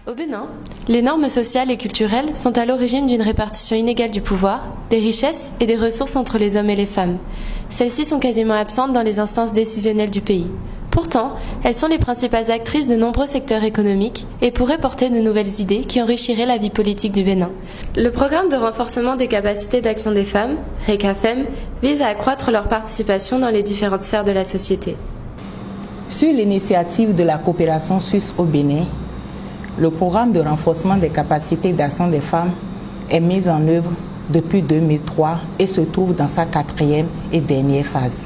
Au Bénin, les normes sociales et culturelles sont à l'origine d'une répartition inégale du pouvoir, des richesses et des ressources entre les hommes et les femmes. Celles-ci sont quasiment absentes dans les instances décisionnelles du pays. Pourtant, elles sont les principales actrices de nombreux secteurs économiques et pourraient porter de nouvelles idées qui enrichiraient la vie politique du Bénin. Le programme de renforcement des capacités d'action des femmes, RECAFEM, vise à accroître leur participation dans les différentes sphères de la société. Sur l'initiative de la coopération suisse au Bénin, le programme de renforcement des capacités d'action des femmes est mis en œuvre depuis 2003 et se trouve dans sa 4e et dernière phase.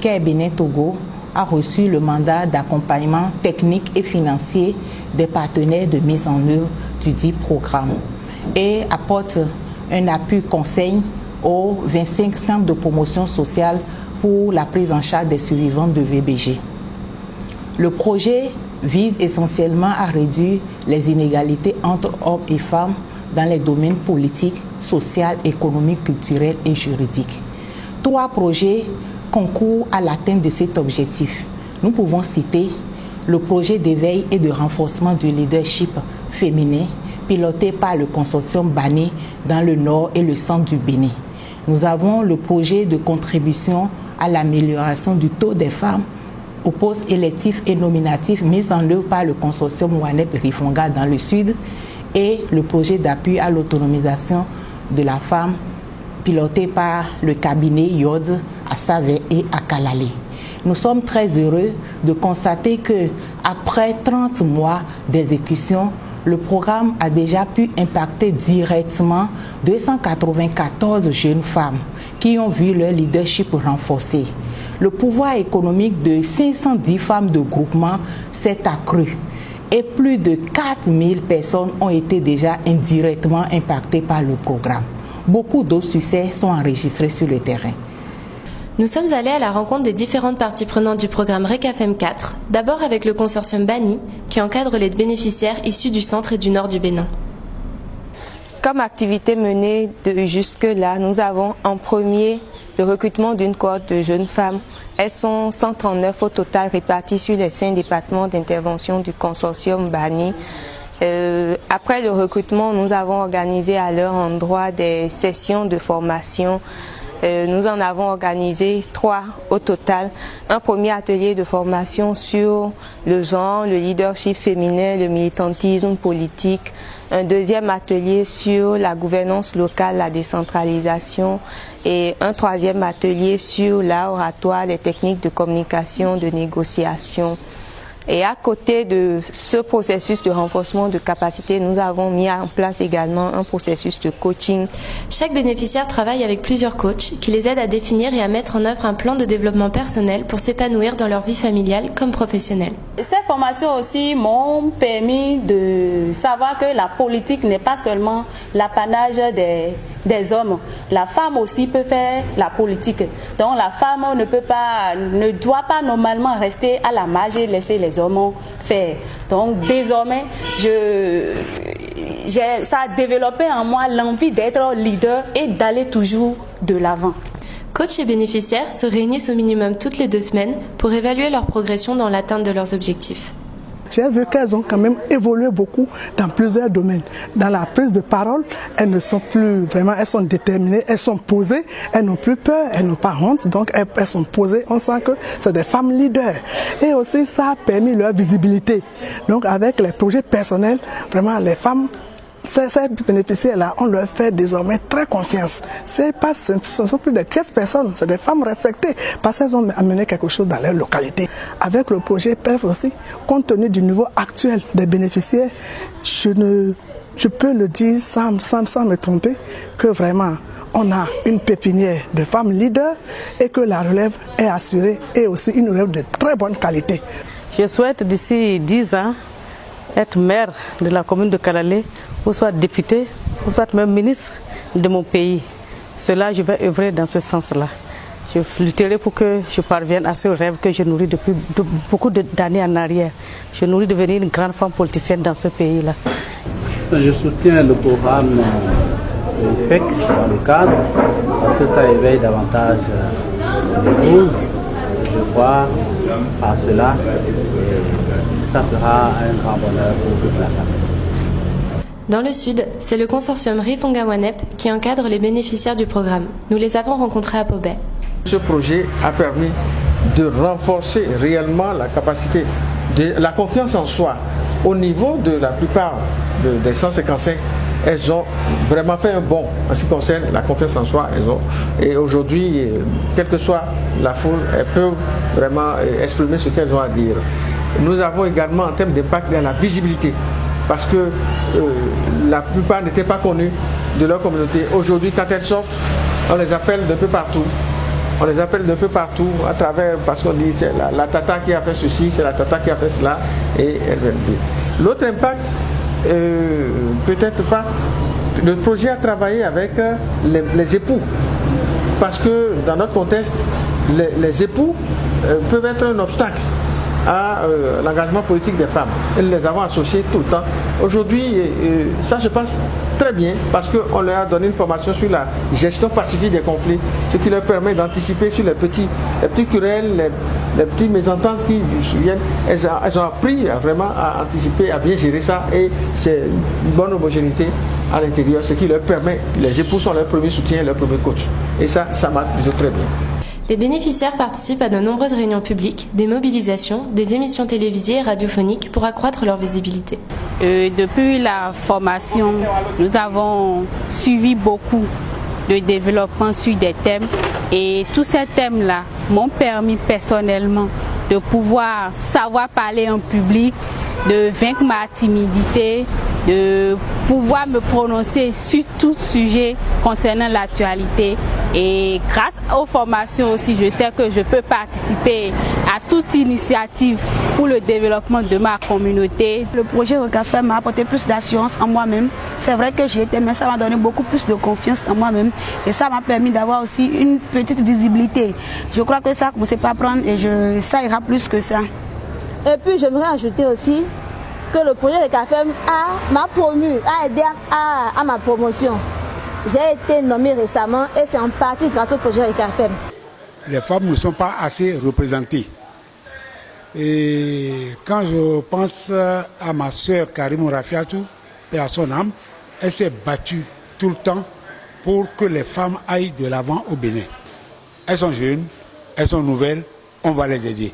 CARE Bénin Togo a reçu le mandat d'accompagnement technique et financier des partenaires de mise en œuvre du dit programme et apporte un appui conseil aux 25 centres de promotion sociale pour la prise en charge des survivantes de VBG. Le projet vise essentiellement à réduire les inégalités entre hommes et femmes dans les domaines politiques, sociaux, économiques, culturels et juridiques. 3 projets concourent à l'atteinte de cet objectif. Nous pouvons citer le projet d'éveil et de renforcement du leadership féminin piloté par le consortium Bani dans le nord et le centre du Bénin. Nous avons le projet de contribution à l'amélioration du taux des femmes aux postes électifs et nominatifs mis en œuvre par le consortium Wanep-Rifonga dans le sud et le projet d'appui à l'autonomisation de la femme piloté par le cabinet YOD à Savé et à Kalalé. Nous sommes très heureux de constater que, après 30 mois d'exécution, le programme a déjà pu impacter directement 294 jeunes femmes qui ont vu leur leadership renforcé. Le pouvoir économique de 510 femmes de groupement s'est accru et plus de 4000 personnes ont été déjà indirectement impactées par le programme. Beaucoup d'autres succès sont enregistrés sur le terrain. Nous sommes allés à la rencontre des différentes parties prenantes du programme RECAFEM 4, d'abord avec le consortium Bani, qui encadre les bénéficiaires issus du centre et du nord du Bénin. Comme activité menée jusque-là, nous avons en premier le recrutement d'une cohorte de jeunes femmes. Elles sont 139 au total réparties sur les 5 départements d'intervention du consortium Bani. Après le recrutement, nous avons organisé à leur endroit des sessions de formation. Nous en avons organisé 3 au total. Un premier atelier de formation sur le genre, le leadership féminin, le militantisme politique. Un deuxième atelier sur la gouvernance locale, la décentralisation. Et un 3e atelier sur l'art oratoire, les techniques de communication, de négociation. Et à côté de ce processus de renforcement de capacité, nous avons mis en place également un processus de coaching. Chaque bénéficiaire travaille avec plusieurs coachs qui les aident à définir et à mettre en œuvre un plan de développement personnel pour s'épanouir dans leur vie familiale comme professionnelle. Ces formations aussi m'ont permis de savoir que la politique n'est pas seulement l'apanage des hommes. La femme aussi peut faire la politique. Donc la femme ne doit pas normalement rester à la marge et laisser les hommes faire. Donc désormais, ça a développé en moi l'envie d'être leader et d'aller toujours de l'avant. Coachs et bénéficiaires se réunissent au minimum toutes les 2 semaines pour évaluer leur progression dans l'atteinte de leurs objectifs. J'ai vu qu'elles ont quand même évolué beaucoup dans plusieurs domaines. Dans la prise de parole, elles ne sont plus vraiment, elles sont déterminées, elles sont posées, elles n'ont plus peur, elles n'ont pas honte, donc elles sont posées. On sent que c'est des femmes leaders. Et aussi, ça a permis leur visibilité. Donc avec les projets personnels, vraiment les femmes, ces bénéficiaires-là, on leur fait désormais très confiance. Ce ne sont plus des tierces personnes, c'est des femmes respectées parce qu'elles ont amené quelque chose dans leur localité. Avec le projet PERF aussi, compte tenu du niveau actuel des bénéficiaires, je peux le dire sans me tromper que vraiment on a une pépinière de femmes leaders et que la relève est assurée et aussi une relève de très bonne qualité. Je souhaite d'ici 10 ans être maire de la commune de Kalalé, ou soit député, ou soit même ministre de mon pays. Cela, je vais œuvrer dans ce sens-là. Je lutterai pour que je parvienne à ce rêve que je nourris depuis beaucoup d'années en arrière. Je nourris de devenir une grande femme politicienne dans ce pays-là. Je soutiens le programme PEC dans le cadre, parce que ça éveille davantage les causes. Je crois à cela et ça sera un grand bonheur pour toute la famille. Dans le sud, c'est le consortium Rifonga-Wanep qui encadre les bénéficiaires du programme. Nous les avons rencontrés à Pobet. Ce projet a permis de renforcer réellement la capacité, la confiance en soi. Au niveau de la plupart des 155, elles ont vraiment fait un bond en ce qui concerne la confiance en soi. Et aujourd'hui, quelle que soit la foule, elles peuvent vraiment exprimer ce qu'elles ont à dire. Nous avons également en termes d'impact dans la visibilité, parce que la plupart n'étaient pas connues de leur communauté. Aujourd'hui, quand elles sortent, on les appelle d'un peu partout. On les appelle d'un peu partout à travers, parce qu'on dit c'est la tata qui a fait ceci, c'est la tata qui a fait cela, et elle vient dire. L'autre impact, peut-être pas, le projet a travaillé avec les époux, parce que dans notre contexte, les époux peuvent être un obstacle à l'engagement politique des femmes. Et nous les avons associés tout le temps. Aujourd'hui, ça se passe très bien parce qu'on leur a donné une formation sur la gestion pacifique des conflits, ce qui leur permet d'anticiper sur les petites querelles, les petites mésententes qui viennent. Elles ont appris vraiment à anticiper, à bien gérer ça, et c'est une bonne homogénéité à l'intérieur, ce qui leur permet, les époux sont leur premier soutien, leur premier coach. Et ça marche très bien. Les bénéficiaires participent à de nombreuses réunions publiques, des mobilisations, des émissions télévisées et radiophoniques pour accroître leur visibilité. Depuis la formation, nous avons suivi beaucoup de développement sur des thèmes, et tous ces thèmes-là m'ont permis personnellement de pouvoir savoir parler en public, de vaincre ma timidité, de pouvoir me prononcer sur tout sujet concernant l'actualité. Et grâce aux formations aussi, je sais que je peux participer à toute initiative pour le développement de ma communauté. Le projet Recafé m'a apporté plus d'assurance en moi-même. C'est vrai que j'ai été, mais ça m'a donné beaucoup plus de confiance en moi-même. Et ça m'a permis d'avoir aussi une petite visibilité. Je crois que ça, on ne sait pas prendre, et ça ira plus que ça. Et puis j'aimerais ajouter aussi que le projet Recafé m'a promu, a aidé à ma promotion. J'ai été nommée récemment et c'est en partie grâce au projet Recafé. Les femmes ne sont pas assez représentées. Et quand je pense à ma soeur Karim Rafiatou, et à son âme, elle s'est battue tout le temps pour que les femmes aillent de l'avant au Bénin. Elles sont jeunes, elles sont nouvelles, on va les aider.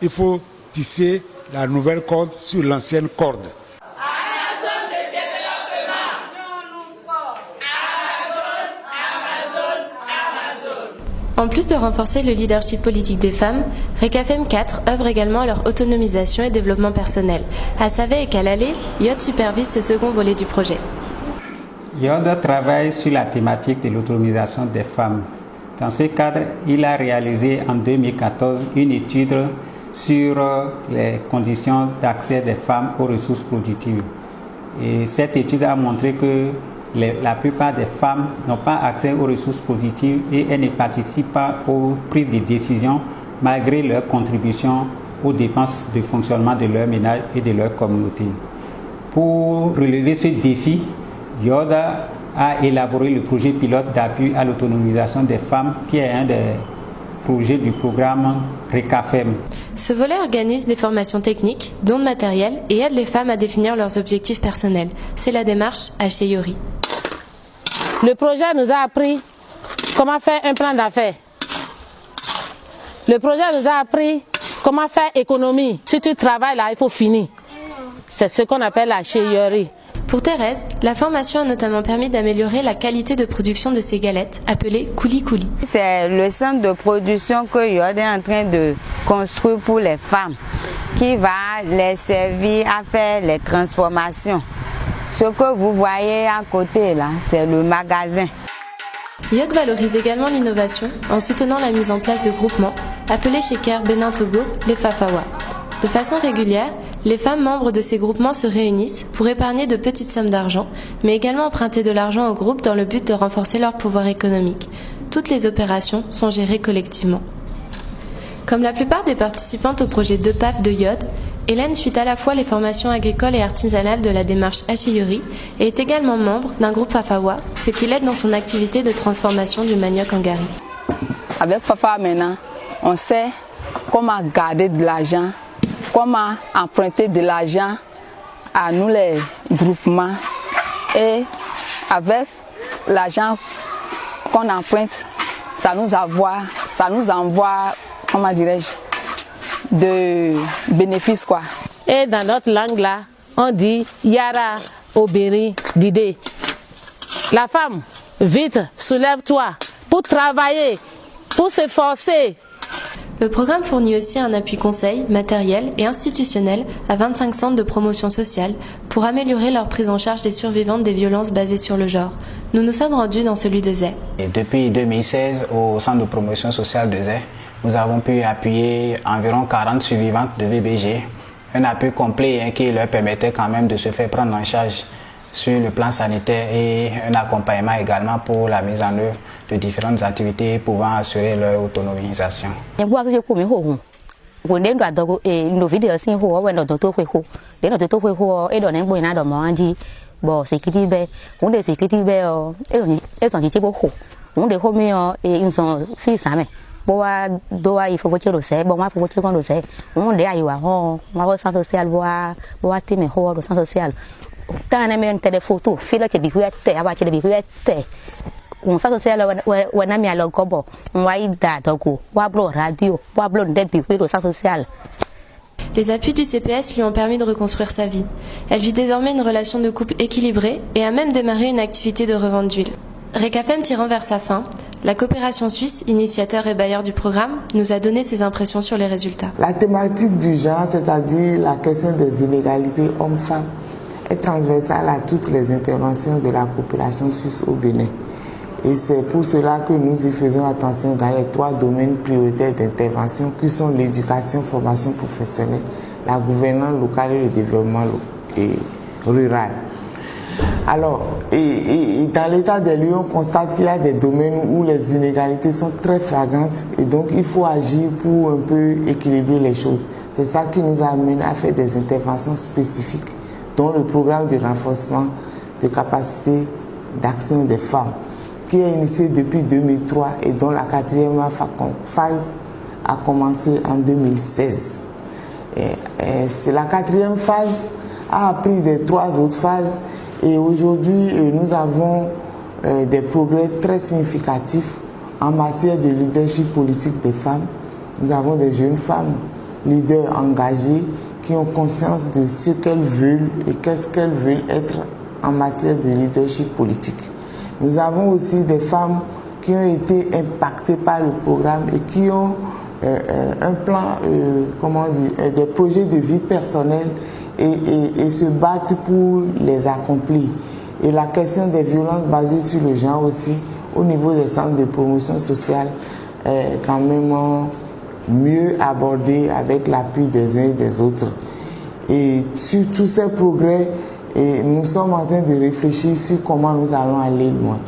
Il faut tisser la nouvelle corde sur l'ancienne corde. En plus de renforcer le leadership politique des femmes, RECAFEM 4 œuvre également à leur autonomisation et développement personnel. À Savé et Kalalé, Yod supervise ce second volet du projet. Yod travaille sur la thématique de l'autonomisation des femmes. Dans ce cadre, il a réalisé en 2014 une étude sur les conditions d'accès des femmes aux ressources productives. Et cette étude a montré que la plupart des femmes n'ont pas accès aux ressources productives et elles ne participent pas aux prises de décision malgré leur contribution aux dépenses de fonctionnement de leur ménage et de leur communauté. Pour relever ce défi, Yoda a élaboré le projet pilote d'appui à l'autonomisation des femmes qui est un des projets du programme RECAFEM. Ce volet organise des formations techniques, dons de matériel et aide les femmes à définir leurs objectifs personnels. C'est la démarche Hacheyori. Le projet nous a appris comment faire un plan d'affaires. Le projet nous a appris comment faire économie. Si tu travailles là, il faut finir. C'est ce qu'on appelle la Hacheyori. Pour Thérèse, la formation a notamment permis d'améliorer la qualité de production de ses galettes, appelées Kouli Kouli. C'est le centre de production que Yod est en train de construire pour les femmes, qui va les servir à faire les transformations. Ce que vous voyez à côté là, c'est le magasin. Yod valorise également l'innovation en soutenant la mise en place de groupements, appelés chez Caire Bénin Togo les Fafawa. De façon régulière, les femmes membres de ces groupements se réunissent pour épargner de petites sommes d'argent, mais également emprunter de l'argent au groupe dans le but de renforcer leur pouvoir économique. Toutes les opérations sont gérées collectivement. Comme la plupart des participantes au projet 2PAF de Yod, Hélène suit à la fois les formations agricoles et artisanales de la démarche Hacheyori et est également membre d'un groupe Fafawa, ce qui l'aide dans son activité de transformation du manioc en gari. Avec Fafa maintenant, on sait comment garder de l'argent, comment emprunter de l'argent à nous les groupements Et avec l'argent qu'on emprunte, ça nous envoie, comment dirais-je, de bénéfices quoi. Et dans notre langue là, on dit Yara Oberi Dide. La femme, vite, soulève-toi pour travailler, pour s'efforcer. Le programme fournit aussi un appui conseil, matériel et institutionnel à 25 centres de promotion sociale pour améliorer leur prise en charge des survivantes des violences basées sur le genre. Nous nous sommes rendus dans celui de Zé. Et depuis 2016, au centre de promotion sociale de Zé, nous avons pu appuyer environ 40 survivantes de VBG. Un appui complet qui leur permettait quand même de se faire prendre en charge sur le plan sanitaire et un accompagnement également pour la mise en œuvre de différentes activités pouvant assurer leur autonomisation. Les appuis du CPS lui ont permis de reconstruire sa vie. Elle vit désormais une relation de couple équilibrée et a même démarré une activité de revente d'huile. RECAFEM tirant vers sa fin, la coopération suisse, initiateur et bailleur du programme, nous a donné ses impressions sur les résultats. La thématique du genre, c'est-à-dire la question des inégalités hommes-femmes, est transversale à toutes les interventions de la coopération suisse au Bénin. Et c'est pour cela que nous y faisons attention dans les 3 domaines prioritaires d'intervention qui sont l'éducation, formation professionnelle, la gouvernance locale et le développement rural. Alors, dans l'état des lieux, on constate qu'il y a des domaines où les inégalités sont très flagrantes et donc il faut agir pour un peu équilibrer les choses. C'est ça qui nous amène à faire des interventions spécifiques, dont le programme de renforcement de capacité d'action des femmes, qui est initié depuis 2003 et dont la 4e phase a commencé en 2016. C'est la 4e phase a appris des 3 autres phases et aujourd'hui nous avons des progrès très significatifs en matière de leadership politique des femmes. Nous avons des jeunes femmes leaders engagées qui ont conscience de ce qu'elles veulent et qu'est-ce qu'elles veulent être en matière de leadership politique. Nous avons aussi des femmes qui ont été impactées par le programme et qui ont un plan, des projets de vie personnelle et se battent pour les accomplir. Et la question des violences basées sur le genre aussi, au niveau des centres de promotion sociale, est quand même mieux abordée avec l'appui des uns et des autres. Et sur tous ces progrès, nous sommes en train de réfléchir sur comment nous allons aller loin.